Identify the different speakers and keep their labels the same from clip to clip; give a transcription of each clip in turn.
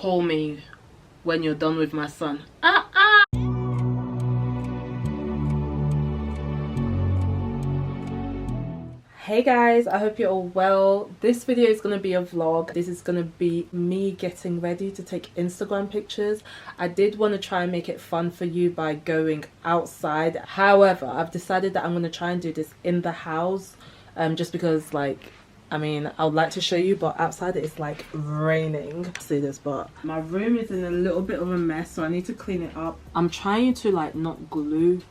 Speaker 1: call me when you're done with my son. Hey guys, I hope you're all well. This video is going to be a vlog. This is going to be me getting ready to take Instagram pictures. I did want to try and make it fun for you by going outside. However, I've decided that I'm going to try and do this in the house, just because, like, I mean, I would like to show you, but outside it's like raining. See this, but my room is in a little bit of a mess, so I need to clean it up. I'm trying to like not glue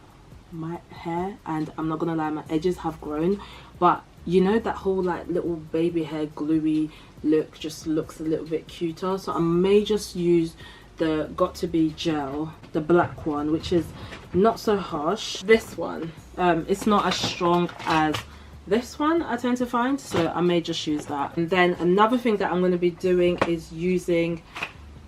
Speaker 1: my hair, and I'm not gonna lie, my edges have grown, but you know that whole like little baby hair gluey look just looks a little bit cuter, so I may just use the Got2b gel, the black one, which is not so harsh. This one, it's not as strong as this one, I tend to find, so I may just use that. And then another thing that I'm going to be doing is using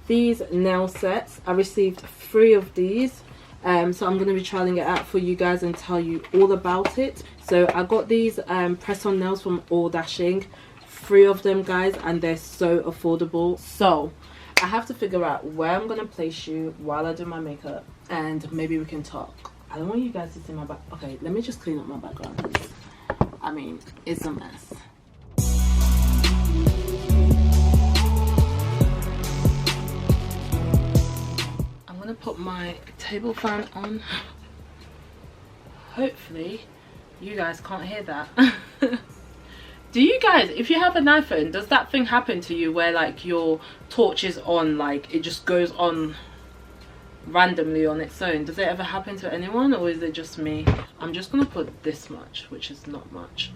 Speaker 1: these nail sets. I received 3 of these, so I'm going to be trying it out for you guys and tell you all about it. So I got these press-on nails from All Dashing, 3 of them, guys, and they're so affordable. So I have to figure out where I'm going to place you while I do my makeup, and maybe we can talk. I don't want you guys to see my back. Okay, let me just clean up my background, please. I mean, it's a mess. I'm gonna put my table fan on. Hopefully you guys can't hear that. Do you guys, if you have an iPhone, does that thing happen to you where like your torch is on, like it just goes on randomly on its own? Does it ever happen to anyone, or is it just me? I'm just gonna put this much, which is not much.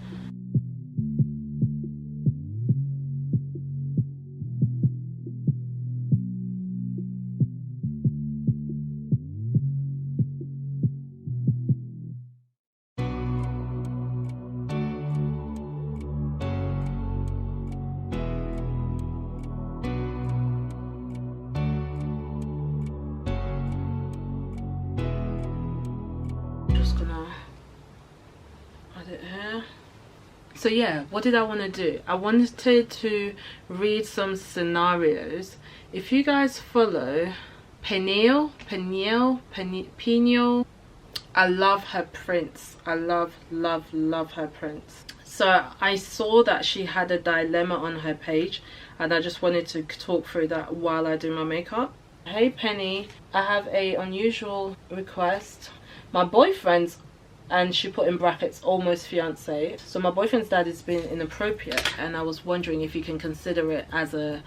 Speaker 1: So yeah, what did I want to do? I wanted to read some scenarios. If you guys follow Peniel, I love her prints. I love her prints. So I saw that she had a dilemma on her page, and I just wanted to talk through that while I do my makeup. Hey Penny, I have a unusual request. My boyfriend's, and she put in brackets, almost fiance. So my boyfriend's dad is being inappropriate, and I was wondering if you can consider it as a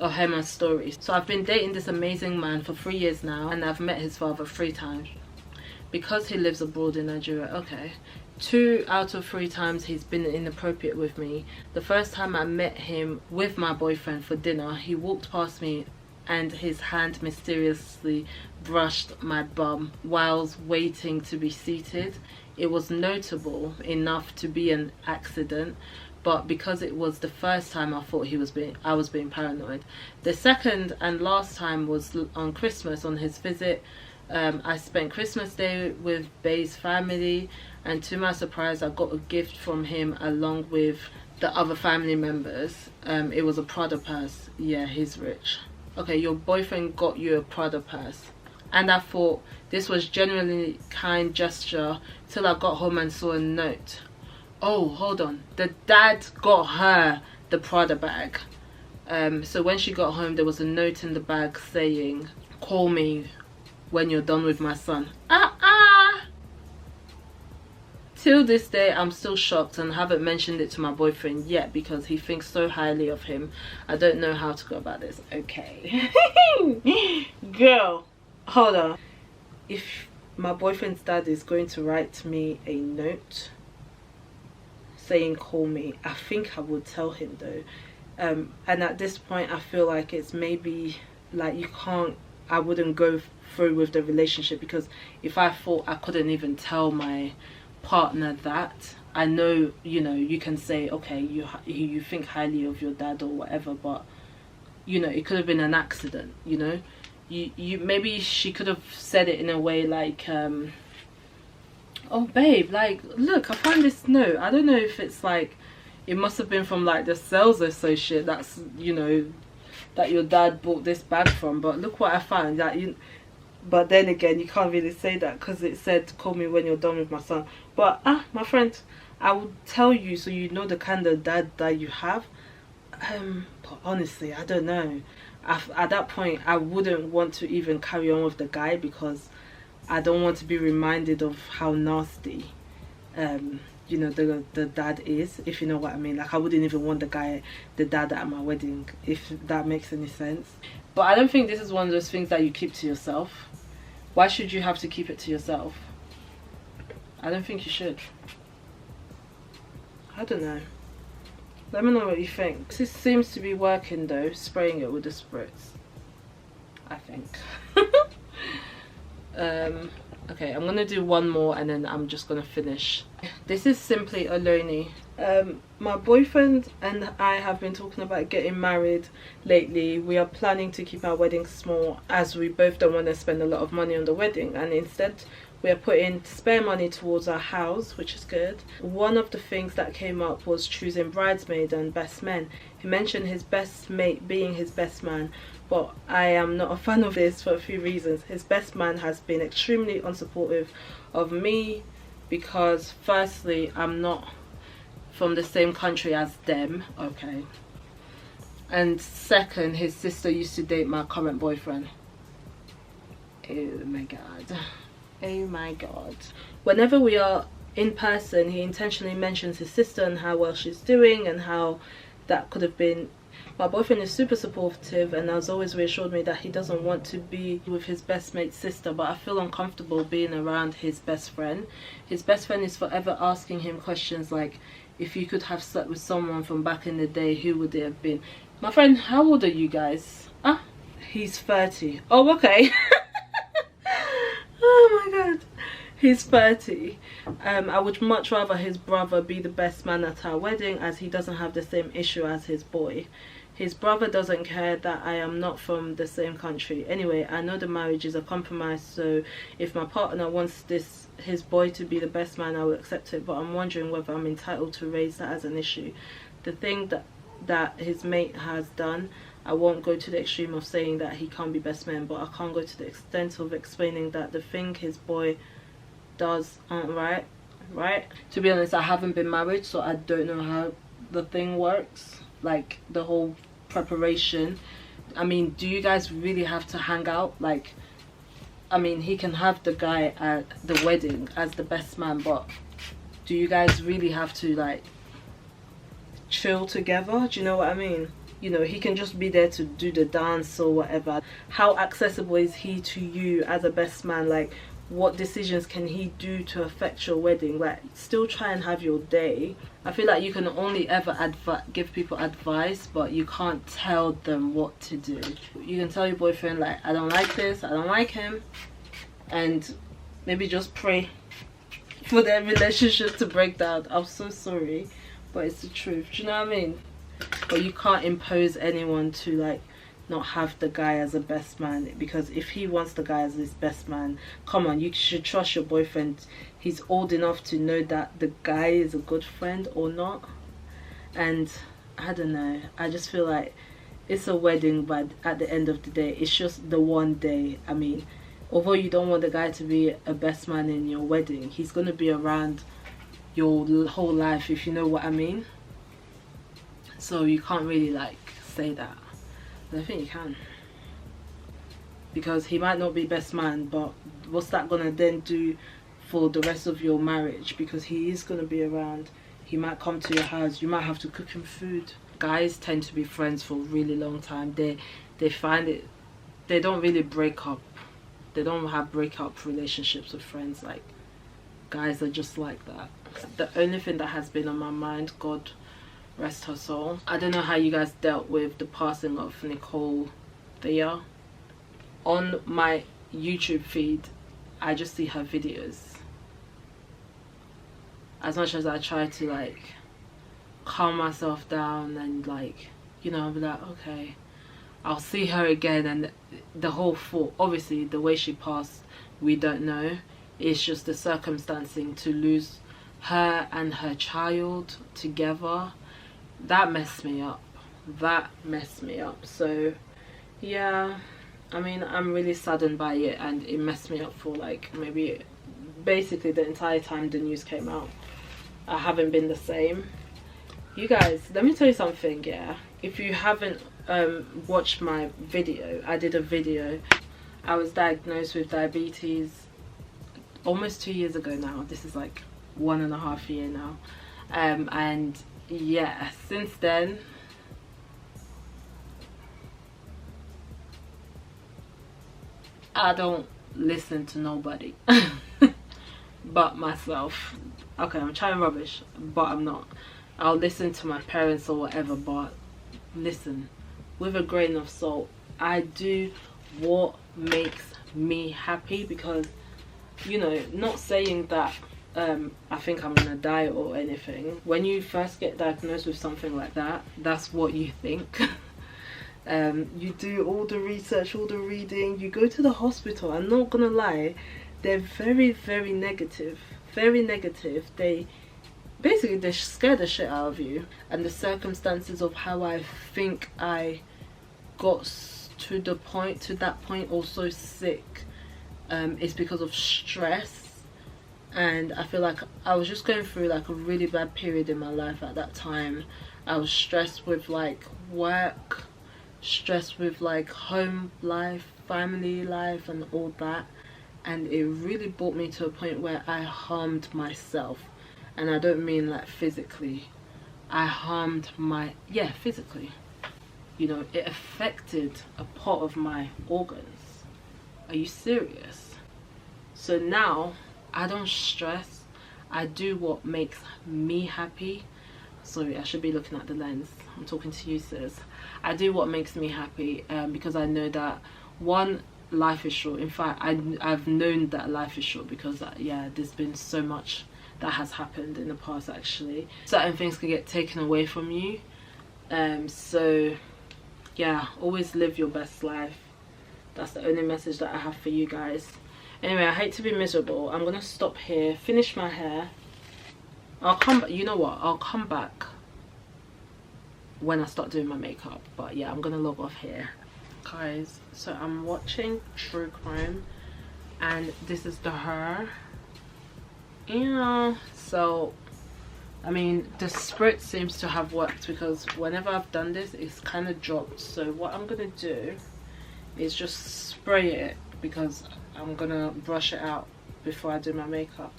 Speaker 1: Ohema story. So I've been dating this amazing man for 3 years now, and I've met his father 3 times. Because he lives abroad in Nigeria, okay. 2 out of 3 times he's been inappropriate with me. The first time I met him with my boyfriend for dinner, he walked past me and his hand mysteriously brushed my bum whilst waiting to be seated. It was notable enough to be an accident, but because it was the first time, I thought I was being paranoid. The second and last time was on Christmas, on his visit. I spent Christmas Day with Bay's family, and to my surprise I got a gift from him along with the other family members. It was a Prada purse. Yeah, he's rich. Okay, your boyfriend got you a Prada purse, and I thought this was genuinely kind gesture till I got home and saw a note. Oh, hold on, the dad got her the Prada bag. So when she got home, there was a note in the bag saying, call me when you're done with my son. Till this day, I'm still shocked and haven't mentioned it to my boyfriend yet because he thinks so highly of him. I don't know how to go about this. Okay. Girl, hold on. If my boyfriend's dad is going to write me a note saying call me, I think I would tell him though. And at this point, I feel like it's maybe like I wouldn't go through with the relationship, because if I thought I couldn't even tell my partner that, I know, you know, you can say, okay, you think highly of your dad or whatever, but you know, it could have been an accident, you know. You maybe she could have said it in a way like, oh babe, like, look, I found this note. I don't know if it's like, it must have been from like the sales associate that's, you know, that your dad bought this bag from, but look what I found. That you, but then again, you can't really say that because it said call me when you're done with my son. But my friend, I would tell you so you know the kind of dad that you have. But honestly, I don't know. At that point, I wouldn't want to even carry on with the guy because I don't want to be reminded of how nasty you know, the dad is, if you know what I mean. Like, I wouldn't even want the dad at my wedding, if that makes any sense. But I don't think this is one of those things that you keep to yourself. Why should you have to keep it to yourself? I don't think you should. I don't know. Let me know what you think. This seems to be working though, spraying it with the spritz, I think. Okay, I'm gonna do one more and then I'm just gonna finish. This is Simply Oloni. My boyfriend and I have been talking about getting married lately. We are planning to keep our wedding small as we both don't want to spend a lot of money on the wedding, and instead we are putting spare money towards our house, which is good. One of the things that came up was choosing bridesmaid and best men. He mentioned his best mate being his best man, but I am not a fan of this for a few reasons. His best man has been extremely unsupportive of me because firstly, I'm not from the same country as them, okay, and second, his sister used to date my current boyfriend. Oh my god. Oh my god. Whenever we are in person, he intentionally mentions his sister and how well she's doing and how that could have been. My boyfriend is super supportive and has always reassured me that he doesn't want to be with his best mate's sister, but I feel uncomfortable being around his best friend. His best friend is forever asking him questions like, if you could have slept with someone from back in the day, who would it have been? My friend, how old are you guys? He's 30. Oh, okay. Oh my god. He's 30. I would much rather his brother be the best man at our wedding, as he doesn't have the same issue as his boy. His brother doesn't care that I am not from the same country. Anyway, I know the marriage is a compromise, so if my partner wants his boy to be the best man, I will accept it, but I'm wondering whether I'm entitled to raise that as an issue. The thing that his mate has done, I won't go to the extreme of saying that he can't be best man, but I can't go to the extent of explaining that the thing his boy does aren't right. To be honest, I haven't been married, so I don't know how the thing works, like the whole preparation. I mean, do you guys really have to hang out? Like, I mean, he can have the guy at the wedding as the best man, but do you guys really have to like chill together? Do you know what I mean? You know, he can just be there to do the dance or whatever. How accessible is he to you as a best man? Like, what decisions can he do to affect your wedding? Like, still try and have your day. I feel like you can only ever give people advice, but you can't tell them what to do. You can tell your boyfriend, like, I don't like this, I don't like him, and maybe just pray for their relationship to break down. I'm so sorry, but it's the truth. Do you know what I mean? But you can't impose anyone to like not have the guy as a best man, because if he wants the guy as his best man, come on, you should trust your boyfriend. He's old enough to know that the guy is a good friend or not. And I don't know, I just feel like it's a wedding, but at the end of the day, it's just the one day. I mean, although you don't want the guy to be a best man in your wedding, he's gonna be around your whole life, if you know what I mean. So you can't really like say that. I think you can, because he might not be best man, but what's that gonna then do for the rest of your marriage? Because he is gonna be around, he might come to your house, you might have to cook him food. Guys tend to be friends for a really long time. They find it, they don't really break up, they don't have breakup relationships with friends. Like, guys are just like that. The only thing that has been on my mind, God rest her soul, I don't know how you guys dealt with the passing of Nicole Thea. On my YouTube feed, I just see her videos. As much as I try to like calm myself down and like, you know, I'll be like, okay, I'll see her again, and the whole thought, obviously the way she passed, we don't know. It's just the circumstancing to lose her and her child together. That messed me up. So Yeah, I mean, I'm really saddened by it, and it messed me up for like maybe basically the entire time the news came out. I haven't been the same. You guys, let me tell you something. Yeah, if you haven't watched my video, I did a video. I was diagnosed with diabetes almost 2 years ago now. This is like 1.5 years now. And yeah, since then I don't listen to nobody but myself. Okay, I'm trying rubbish, but I'm not. I'll listen to my parents or whatever, but listen with a grain of salt. I do what makes me happy, because, you know, not saying that I think I'm gonna die or anything. When you first get diagnosed with something like that, that's what you think. You do all the research, all the reading, you go to the hospital. I'm not gonna lie, they're very, very negative. Very negative. They basically, they scare the shit out of you. And the circumstances of how I think I got to that point also sick, is because of stress. And I feel like I was just going through like a really bad period in my life at that time. I was stressed with like work, stressed with like home life, family life and all that, and it really brought me to a point where I harmed myself. And I don't mean like physically, I harmed physically. You know, it affected a part of my organs. Are you serious? So now I don't stress. I do what makes me happy. Sorry, I should be looking at the lens. I'm talking to you, sis. I do what makes me happy, because I know that, one, life is short. In fact, I've known that life is short because yeah, there's been so much that has happened in the past. Actually, certain things can get taken away from you, so yeah, always live your best life. That's the only message that I have for you guys. Anyway, I hate to be miserable. I'm gonna stop here, finish my hair. I'll come back. You know what, I'll come back when I start doing my makeup. But yeah, I'm gonna log off here, guys. So I'm watching true crime, and this is the hair. Yeah, so I mean, the spritz seems to have worked, because whenever I've done this, it's kind of dropped. So what I'm gonna do is just spray it, because I'm gonna brush it out before I do my makeup.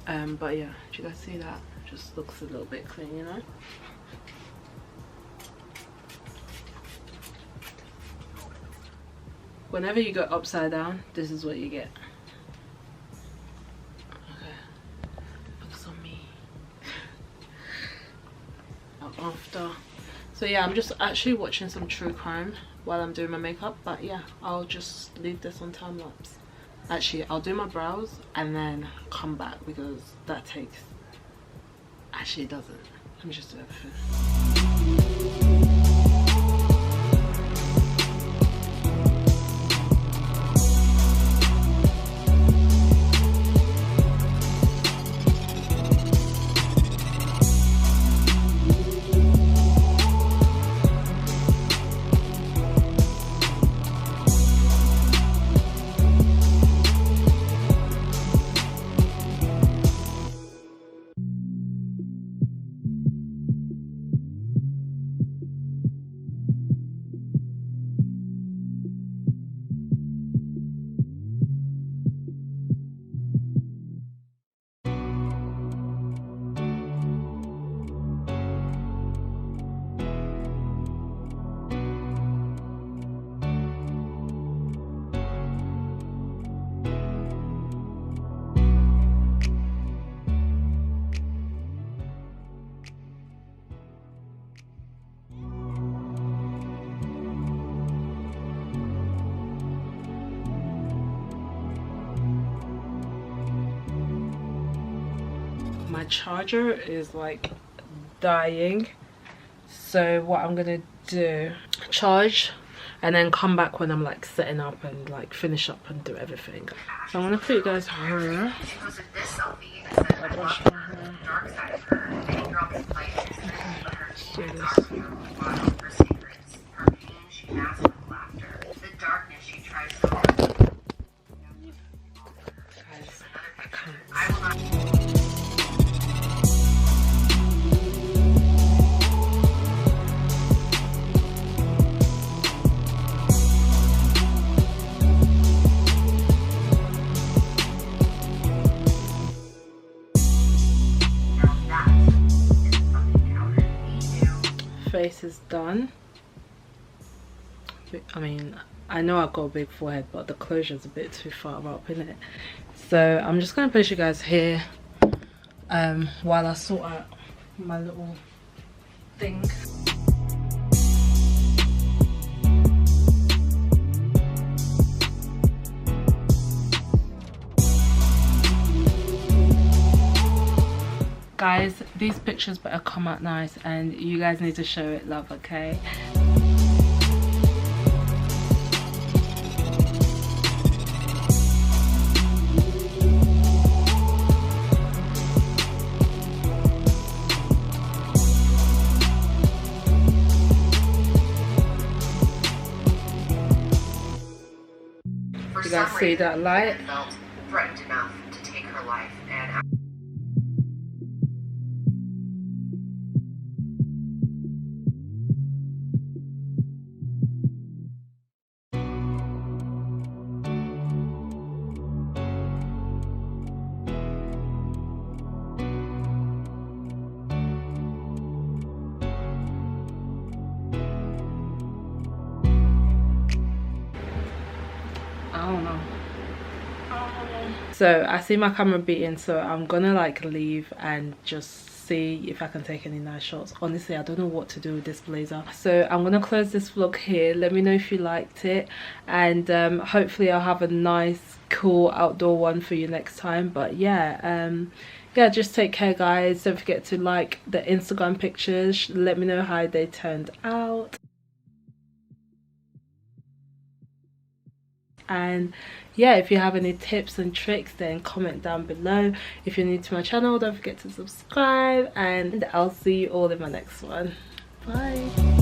Speaker 1: But yeah, do you guys see that? It just looks a little bit clean, you know. Whenever you go upside down, this is what you get. Okay, focus on me. After, so yeah, I'm just actually watching some true crime while I'm doing my makeup. But yeah, I'll just leave this on time lapse. Actually, I'll do my brows and then come back, because that takes, actually it doesn't. Let me just do everything. My charger is like dying, so what I'm gonna do, charge and then come back when I'm like setting up and like finish up and do everything. So I'm gonna put you guys hair. I brush my hair. Let's do this.
Speaker 2: mask of laughter. The darkness she tries so hard.
Speaker 1: Guys,
Speaker 2: Another
Speaker 1: I
Speaker 2: picture.
Speaker 1: can't.
Speaker 2: I will not.
Speaker 1: Face is done. I mean, I know I've got a big forehead, but the closure's a bit too far up, isn't it? So I'm just gonna place you guys here while I sort out my little thing. Guys, these pictures better come out nice, and you guys need to show it love, okay? You guys see that light?
Speaker 2: Felt threatened enough to take her life, and
Speaker 1: I don't know. So I see my camera beating, so I'm gonna like leave and just see if I can take any nice shots. Honestly, I don't know what to do with this blazer, so I'm gonna close this vlog here. Let me know if you liked it, and hopefully I'll have a nice cool outdoor one for you next time. But yeah, yeah, just take care, guys. Don't forget to like the Instagram pictures. Let me know how they turned out. And yeah, if you have any tips and tricks, then comment down below. If you're new to my channel, don't forget to subscribe, and I'll see you all in my next one. Bye.